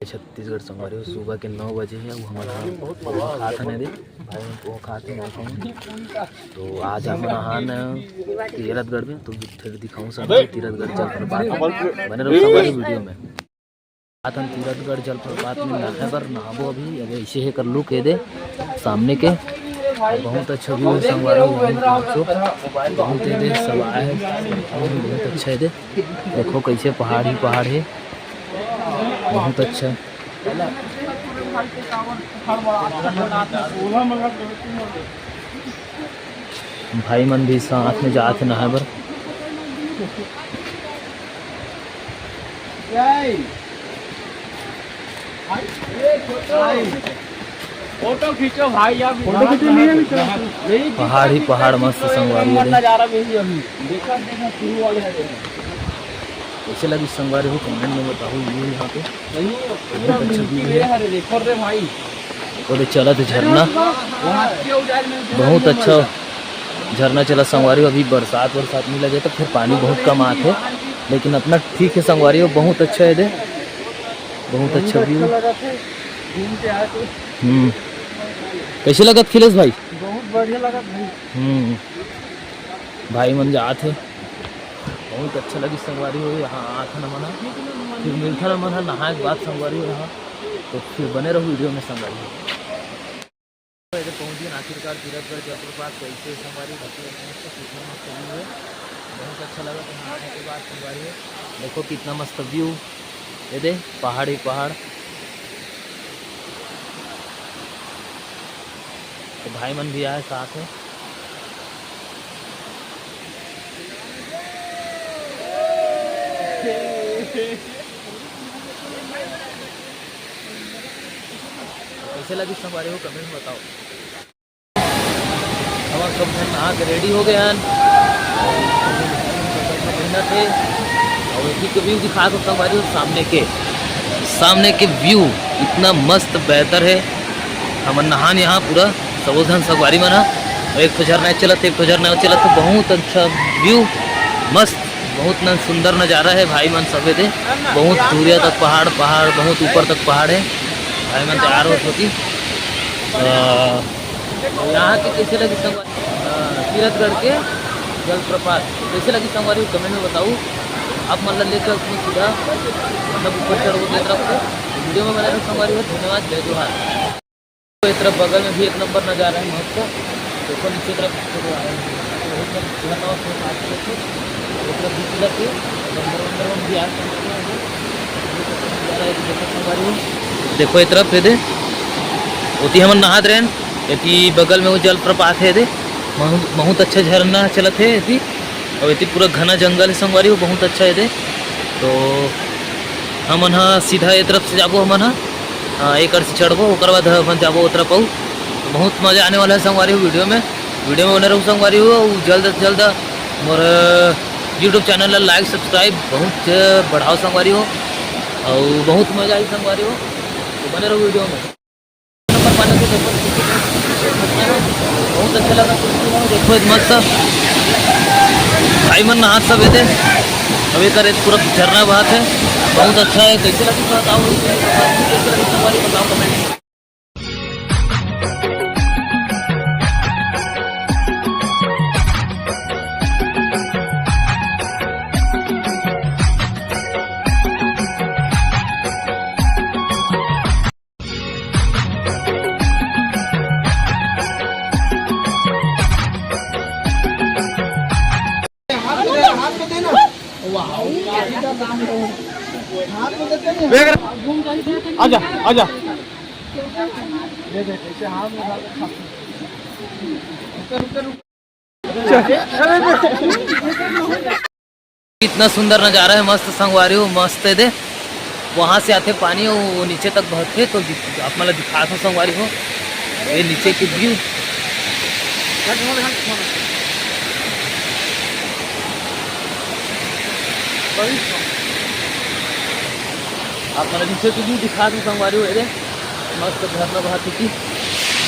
छत्तीसगढ़ संगवारी सुबह के 9 बजे है। वो हमारा खाते नहीं दे भाई वो खाते नहीं। तो आज हम नहान तीरथगढ़ में, तो फिर दिखाऊँ सब तीरथगढ़ जलप्रपात बने रहो संगवारी वीडियो में। आज हम तीरथगढ़ जलप्रपात में नहाए पर नहाबो अभी अगर ऐसे है कर लू कह दे सामने के बहुत अच्छा व्यू है संगवारी। बहुत दे सब आए हैं, बहुत अच्छा है दे देखो कैसे पहाड़ ही पहाड़ है, बहुत अच्छा। भाई मन भी साथ में जाते नहाए बर। फोटो खींचो भाई यार, फोटो खींचो। पहाड़ ही पहाड़ मस्त संगवारी कैसे लगी संगवारी हो कमेंट में बताओ। ये यहाँ पे और चला था झरना, बहुत अच्छा झरना चला संगवारी। अभी बरसात नहीं लगे तो फिर पानी बहुत कम आते, लेकिन अपना ठीक है संगवारी हो, बहुत अच्छा है दे, बहुत अच्छा व्यू। कैसे लगा खिलेश भाई? बहुत बढ़िया लगा भाई। भाई मन जात है, बहुत अच्छा लगी संगवारी हो। यहाँ आता न मना फिर मिलता न मना नहाए के बाद संगवारी हो यहाँ, तो फिर बने रहो वीडियो में संगवारी हो। पहुँच गए आखिरकार तीरथगढ़ जलप्रपात। कैसे संगवारी है, बहुत अच्छा लगा नहाने के बाद संगवारी हो। देखो कितना मस्त व्यू ये दे, पहाड़ ही पहाड़। तो भाई मन भी आए साथ में। कैसे लगी संगवारी हो कमेंट में बताओ। हम सब नहा के रेडी हो गए हैं थे, और इसी के व्यू दिखा दो संगवारी हो। सामने के व्यू इतना मस्त बेहतर है। हम नहान यहाँ पूरा सबोधन संगवारी मना, एक तो झरना चलत एक तो झरना चलत, तो बहुत अच्छा व्यू मस्त, बहुत न सुंदर नज़ारा है। भाई मन सबे दे बहुत दूरिया तक पहाड़ बहुत ऊपर तक पहाड़ है। भाई मन तैयार होती यहाँ के कैसे लगी संगवारी तीरथगढ़ के जलप्रपात कैसे लगी संगवारी कमेंट में बताओ। आप मतलब लेकर उसमें सीधा मतलब ऊपर चढ़ो की तरफ से वीडियो में बना संगवारी हो। धन्यवाद, जय जोहार। तो इस तरफ बगल में भी एक नंबर नज़ारा है मस्त। देखो नीचे तरफ देखो ये तरफ है दे उती हम नहात रहें। यति बगल में वो जलप्रपात है दे, बहुत अच्छा झरना चलत है यति, और यति पूरा घना जंगल है संगवारी हो, बहुत अच्छा है दे। तो हमन सीधा ये तरफ से जाबो, हमन एक से चढ़बो, ओकर बाद हम जाबो उतर पाऊ। तो बहुत मज़ा आने वाला है संगवारी हो। वीडियो में बने रहूँ संगवारी हो। जल्द से जल्द मोर यूट्यूब चैनल लाइक सब्सक्राइब बहुत बढ़ाओ संगवारी हो, और बहुत मज़ा आई संगवारी हो। तो बने रहो वीडियो में। बहुत अच्छा लगा देखो मस्त भाई मन नहा सब थे। अभी करे पूरा झरना बात है, बहुत अच्छा है। कैसे लगी बताओ, कैसे लगी संगवारी बताओ कमेंट में। आजा आजा इतना सुंदर नज़ारा है मस्त संगवारी हो, मस्त है दे। वहाँ से आते पानी वो नीचे तक बहते, तो आप मतलब दिखा था संगवारी हो ये नीचे के व्यू। आप मतलब नीचे के व्यू दिखा दूँ संगवारी हो ये मस्त झरना बहाती थी।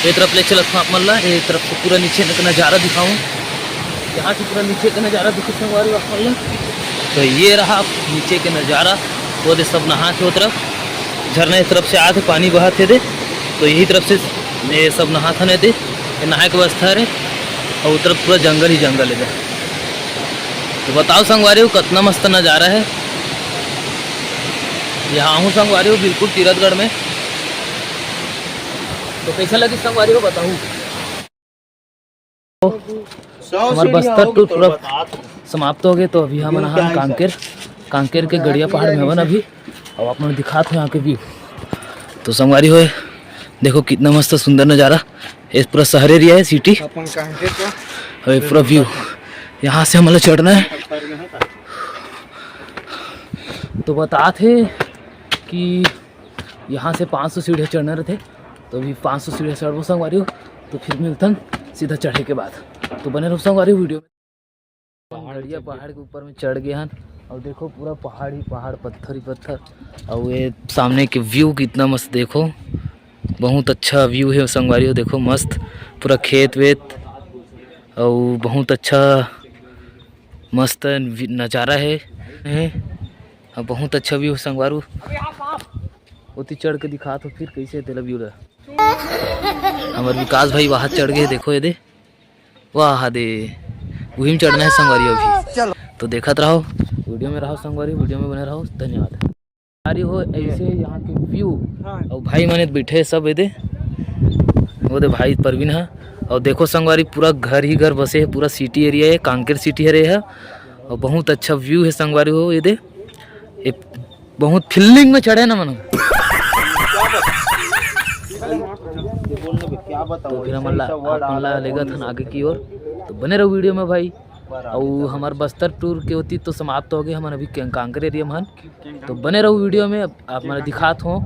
ये तरफ ले चलता हूँ आप मल्ला, ये तरफ से पूरा नीचे का नज़ारा दिखाऊँ। यहाँ से पूरा नीचे का नज़ारा दिखे संगवारी आप मल्ला। तो ये रहा नीचे के नज़ारा, वो दे सब नहा के वो तरफ झरना इस तरफ से आते पानी बहा थे दे, तो यही तरफ से ये सब नहा था दे, ये नहाए के व्यवस्था है और उस तरफ पूरा जंगल ही जंगल है। तो बताओ संगवारी हो कितना मस्त नज़ारा है। यहाँ हूँ संगवारी हो बिल्कुल तीरथगढ़ में। तो कैसा लगी संगवारी हो बताऊँ। हमारा बस्तर टूर पूरा समाप्त हो गए। तो अभी हम यहाँ कांकेर के गड़िया पहाड़ में हवन अभी, और आप लोग दिखा थे यहाँ के व्यू। तो संगवारी हो देखो कितना मस्त सुंदर नज़ारा, ये पूरा शहर एरिया है, सिटी, और ये पूरा व्यू यहाँ से हमें चढ़ना है। तो बता थे कि यहाँ से 500 सीढ़ियाँ चढ़ना रहते, तो अभी 500 सीढ़ियाँ चढ़ो संगवारी हो। तो फिर मिलता सीधा चढ़े के बाद। तो बने रहो संगवारी वीडियो में। गड़िया पहाड़ के ऊपर में चढ़ गए हैं और देखो पूरा पहाड़ ही पहाड़, पत्थर ही पत्थर, और ये सामने के व्यू कितना मस्त देखो, बहुत अच्छा व्यू है संगवारी हो। देखो मस्त पूरा खेत वेत और बहुत अच्छा मस्त नज़ारा है और बहुत अच्छा व्यू संगवारू। उती चढ़ के दिखा तो फिर कैसे तेरा व्यू रहा। हमारे विकास भाई वहाँ चढ़ गए, देखो ये दे वाह दे, वही में चढ़ना है संगवारी अभी। तो देखत रहो वीडियो में, रहो संगवारी वीडियो में बने रहो। धन्यवाद। संगवारी हो ऐसे यहाँ के व्यू, और भाई मैंने बैठे सब ये दे, वो दे भाई परवीन है। और देखो संगवारी पूरा घर ही घर बसे है, पूरा सिटी एरिया है, कांकेर सिटी एरिया है, और बहुत अच्छा व्यू है संगवारी हो। ये दे ये बहुत फीलिंग में चढ़े ना मनो। तो फिर हमारा लेगा था आगे की ओर। तो बने रहो वीडियो में भाई। और हमारे बस्तर टूर के होती तो समाप्त हो गए, हमारे अभी कांकेर एरिया में। तो बने रहो वीडियो में, आप मैंने दिखात हो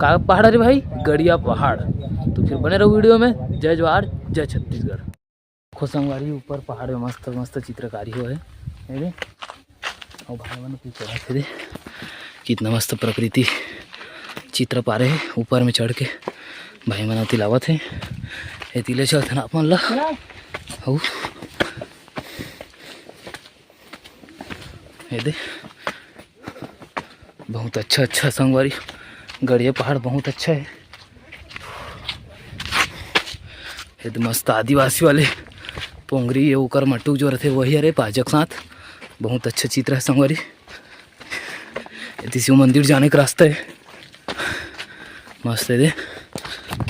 का पहाड़ अरे भाई गड़िया पहाड़। तो फिर बने रहो वीडियो में। जय जवाहर जय छत्तीसगढ़। देखो संगवारी ऊपर पहाड़ में मस्त मस्त चित्रकारी हो है और भाई मन चढ़ा थे, कितना मस्त प्रकृति चित्र पा रहे हैं ऊपर में चढ़ के। भाई मना तिलावत है ये तिले चलते ना अपन ला। ये दे बहुत अच्छा संगवारी गड़िया पहाड़ बहुत अच्छा है। ये तो मस्त आदिवासी वाले पोंगरी ये उकर मटुक जो रहते वही अरे पाजक साथ, बहुत अच्छा चित्र है संगवारी। ये शिव मंदिर जाने का रास्ता है, मस्त है दे।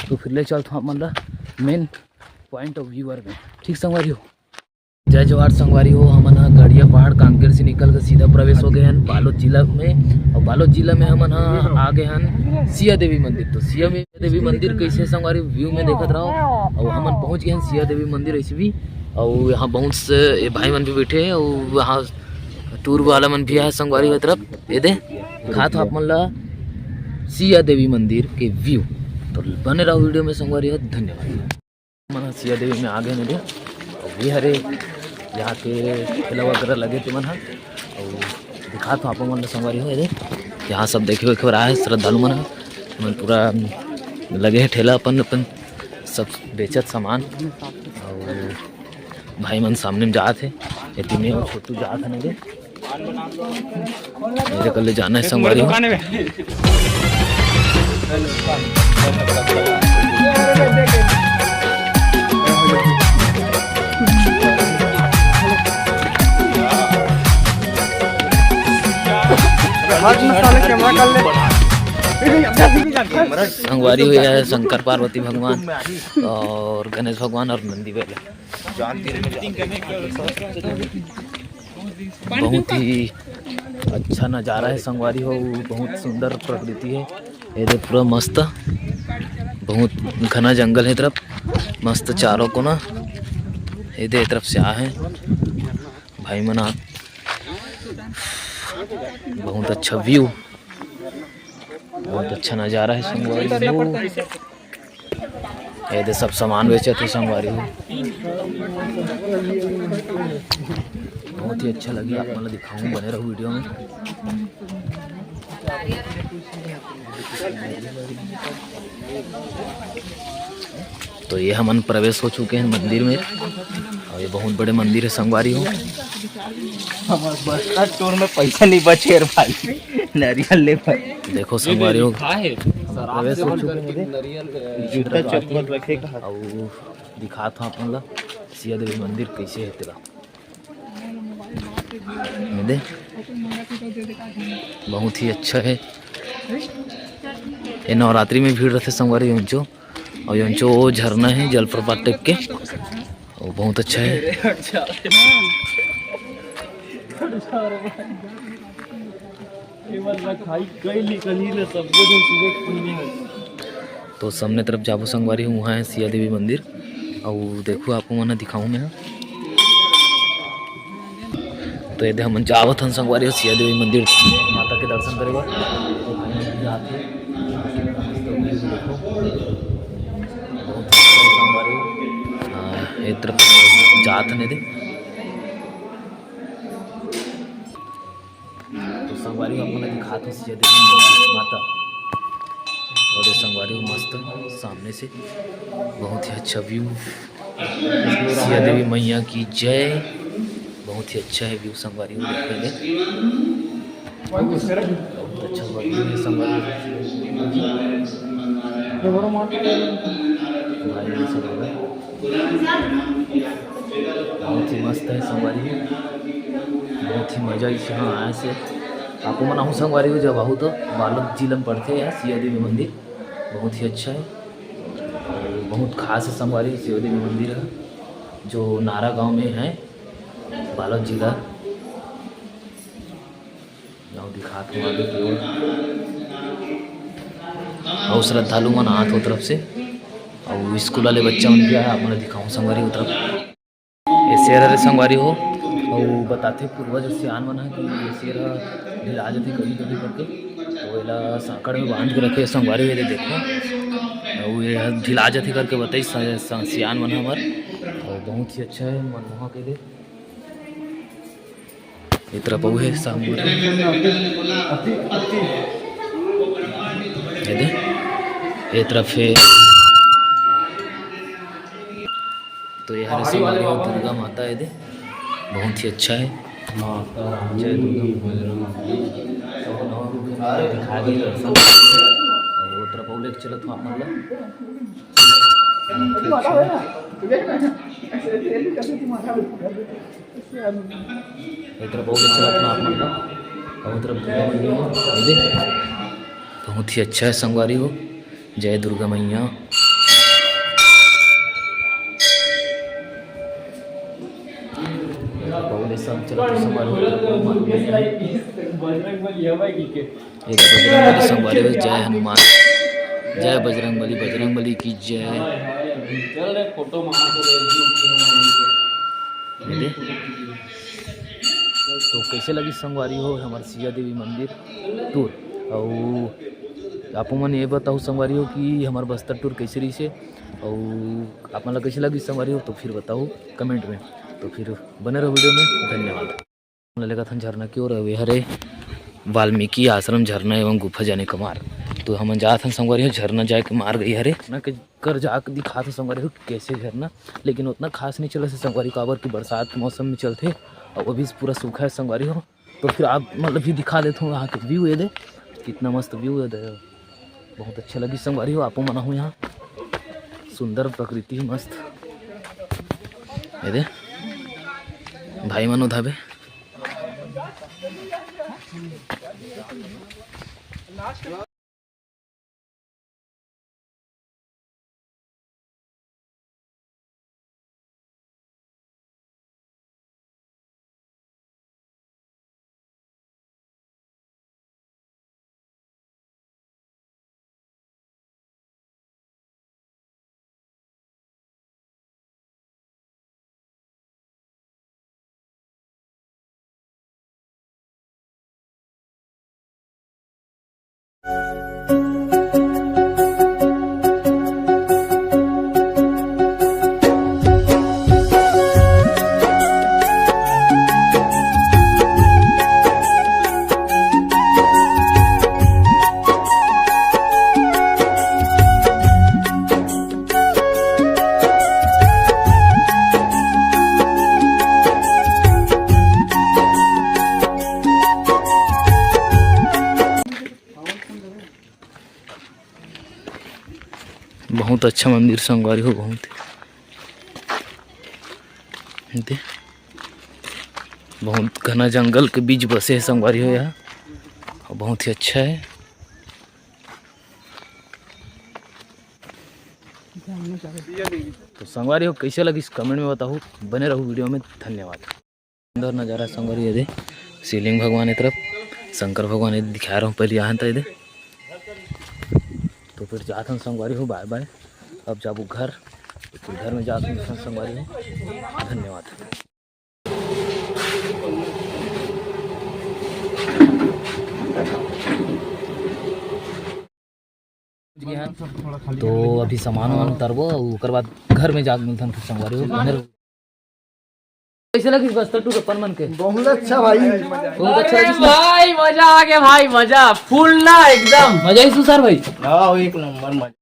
तो फिर ले चलता हूँ मतलब मेन पॉइंट ऑफ व्यू में। ठीक संगवारी हो। जय जवाहर संगवारी हो। हम गड़िया पहाड़ कांकेर से निकल कर सीधा प्रवेश हो गए हैं बालोद जिला में, और बालोद जिला में हम आ गए हैं सिया देवी मंदिर। तो सिया देवी मंदिर कैसे संगवारी व्यू में देखत रहो। और हम पहुँच गए हैं सिया देवी मंदिर ऐसे भी, और यहाँ बहुत से भाई मन भी बैठे हैं, और वहाँ टूर वाला मन भी है संगवारी की तरफ। ये दे खात आप मन ला सिया देवी मंदिर के व्यू। तो बने रहो वीडियो में संगवारी हो। धन्यवाद। मन सिया देवी में आ गए मेरे, और ये हरे यहाँ के ठेला वगैरह लगे थे मन, और दिखा तो आप मन संगवारी हो। यहाँ सब देखे हुए खबर आए श्रद्धालु मन पूरा लगे है ठेला अपन सब बेचत सामान। और भाई मन सामने में जाते हैं, तीन और छोटू जाते हैं मेरे कल जाना है संगवारी हो। संगवारी हुई है शंकर पार्वती भगवान और गणेश भगवान और नंदी बेले। बहुत ही अच्छा नज़ारा है संगवारी हो, बहुत सुंदर प्रकृति है। ये पूरा मस्त बहुत घना जंगल है तरफ, मस्त चारों को ना ये तरफ से आ है भाई मना। बहुत अच्छा व्यू, बहुत अच्छा नज़ारा है संगवारी हो। ये सब सामान बेचे थे संगवारी हो, बहुत ही अच्छा लगी। आप मतलब दिखाऊँ, बने रहो वीडियो में। तो ये हम प्रवेश हो चुके हैं मंदिर में, और ये बहुत बड़े मंदिर है संगवारी हो। बस टूर में पैसा नहीं बचे भाई। नारियल ले भाई देखो संगवारियों है शराब प्रवेश से हो बन चुके करके हैं। नारियल जूता चप्पल रखेगा और दिखाता हूँ अपन ला सिया देवी मंदिर कैसे है तेरा ये दे बहुत ही अच्छा है। ये नवरात्रि में भीड़ रहते संगवारी योंचो और योंचो वो झरना है जलप्रपात टाइप के और बहुत अच्छा है। तो सामने तरफ जाबो संगवारी हूँ वहाँ है सिया देवी मंदिर और देखो आपको मैंने दिखाऊँ मैं। तो ये हम जावत हन संगवारी हो सिया देवी मंदिर माता के दर्शन करेगा तो भाई मंदिर आते कितना मस्त व्यू देखो बहुत अच्छा है संगवारी एक तरफ जात ने दे तो संगवारी को अपने दिखाते हैं सिया देवी मंदिर माता और ये संगवारी को मस्त सामने से बहुत ही अच्छा व्यू सिया देवी मैया की जय। बहुत ही अच्छा है व्यू संगवारी को देखेंगे बहुत अच्छा व्यू है संगवारी भाई ये सब होगा बहुत ही मस्त है संगवारी बहुत ही मजा इस यहाँ आए से आपको मना हूँ संगवारी हो जब आहू तो बालक जिले में पढ़ते हैं सिया देवी मंदिर बहुत ही अच्छा है और बहुत खास है संगवारी सिया देवी मंदिर है जो नारा गांव में है बालोद जिला गाँव दिखात हूँ आगे की ओर और श्रद्धालु मन आत हो तरफ से और स्कूल वाले बच्चा मन भी आया आप मैं दिखाऊँ संगवारी हो तरफ ये शेर हरे संगवारी हो और बताते पूर्वज सियान मन है कि ये शेर ढिला जाती कभी कभी करके तो एला सांकड़ में बांध के रखे संगवारी हुए देखो और ये ढिला जाती करके बताई सियान मन हमार और बहुत ही अच्छा है मनमोहक के लिए ये तरफ वो है सामने ये तरफ है तो ये हरे संगवारी हो दुर्गा माता है दे बहुत ही अच्छा है जय दुर्गा दिखा गई दर्शन और वो तरफ और लेके चलत हूँ आप इधर बहुत अच्छा लगता है आप और उधर बहुत ही अच्छा है संगवारी हो जय दुर्गा मैया। सब चलते संगवारी एक बजरंगबली संगवारी हो जय हनुमान जय बजरंग बली की जय। तो कैसे लगी संगवारी हो हमारे सिया देवी मंदिर टूर और आप मन ये बताओ संगवारी हो कि हमारे बस्तर टूर कैसे रही से और आप मन कैसे लगी संगवारी हो तो फिर बताओ कमेंट में। तो फिर बने रहो वीडियो में धन्यवाद। लगा था झरना की ओर वे हरे वाल्मीकि आश्रम झरना एवं गुफा जाने का मार्ग तो हम जात हन संगवारी हो झरना जाए के मार्ग ये हरे ना के कर जाके दिखा था संगवारी हो कैसे झरना लेकिन उतना खास नहीं चला से संगवारी काबर की बरसात के मौसम में चलते और वो भी पूरा सूखा है संगवारी हो तो फिर आप मतलब भी दिखा देता हूँ यहाँ के व्यू ये दे कितना मस्त व्यू है दे बहुत अच्छा लगी संगवारी हो आपको मना हूँ यहाँ सुंदर प्रकृति मस्त ये दे भाई मनो धाबे बहुत अच्छा मंदिर संगवारी हो, बहुत दे बहुत घना जंगल के बीच बसे है संगवारी हो यहाँ, और बहुत ही अच्छा है। तो संगवारी हो कैसे लगी इस कमेंट में बताओ, बने रहो वीडियो में। धन्यवाद। अंदर नज़ारा संगवारी है दे, शिवलिंग भगवान की तरफ शंकर भगवान ये दिखा रहा हूँ पहले यहाँ था इधर। तो फिर जाता हूँ संगवारी हो, बाय बाय। अब जाबू घर, फिर घर में जाता हूँ संगवारी हो। धन्यवाद। तो अभी सामान वामान उतारबो, ओकर बाद घर में जाके मिलता हूँ फिर संगवारी हो। कैसे लगी बस्तर टू अपन मन के? बहुत अच्छा भाई, बहुत अच्छा लगी भाई मजा आ गया भाई, मजा फुल ना एकदम मजा ही सुसार भाई। हाँ एक नंबर मजा।